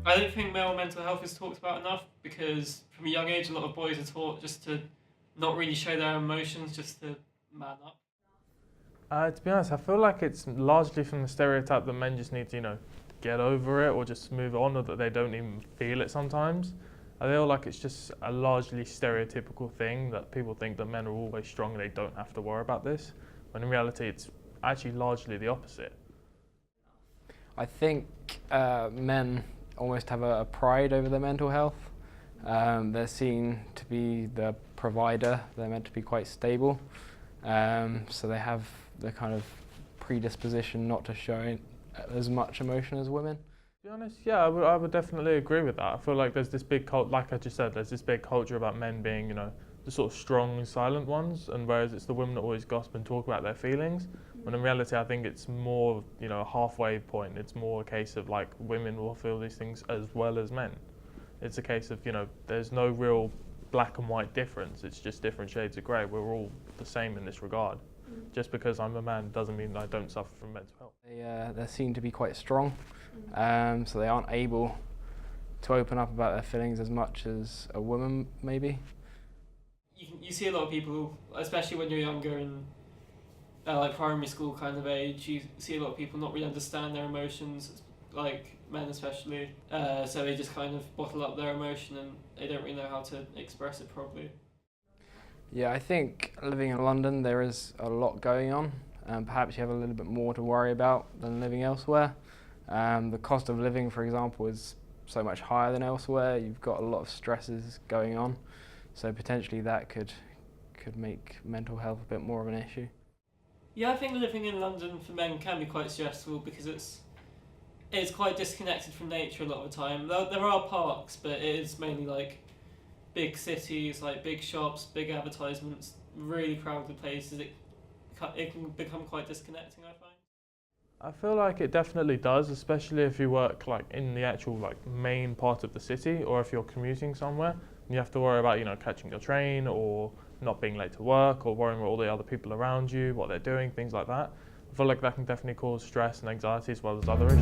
I don't think male mental health is talked about enough because from a young age, a lot of boys are taught just to not really show their emotions, just to man up. To be honest, I feel like it's largely from the stereotype that men just need to, get over it or just move on, or that they don't even feel it sometimes. I feel like it's just a largely stereotypical thing that people think that men are always strong and they don't have to worry about this, when in reality it's actually largely the opposite. I think men almost have a pride over their mental health. They're seen to be the provider, they're meant to be quite stable, so they have the kind of predisposition not to show as much emotion as women. To be honest, yeah, I would definitely agree with that. I feel like there's this big like I just said, there's this big culture about men being, the sort of strong and silent ones, and whereas it's the women that always gossip and talk about their feelings, when in reality I think it's more, a halfway point. It's more a case of like women will feel these things as well as men. It's a case of, there's no real black and white difference, it's just different shades of grey. We're all the same in this regard. Just because I'm a man doesn't mean I don't suffer from mental health. They're seen to be quite strong, so they aren't able to open up about their feelings as much as a woman maybe. You see a lot of people, especially when you're younger and like primary school kind of age, you see a lot of people not really understand their emotions, like men especially, so they just kind of bottle up their emotion and they don't really know how to express it properly. Yeah, I think living in London there is a lot going on, and perhaps you have a little bit more to worry about than living elsewhere. The cost of living, for example, is so much higher than elsewhere. You've got a lot of stresses going on, so potentially that could make mental health a bit more of an issue. Yeah, I think living in London for men can be quite stressful because it's quite disconnected from nature a lot of the time. There are parks, but it is mainly like big cities, like big shops, big advertisements, really crowded places. It can become quite disconnecting, I find. I feel like it definitely does, especially if you work like in the actual main part of the city, or if you're commuting somewhere and you have to worry about catching your train or not being late to work, or worrying about all the other people around you, what they're doing, things like that. I feel like that can definitely cause stress and anxiety as well as other issues.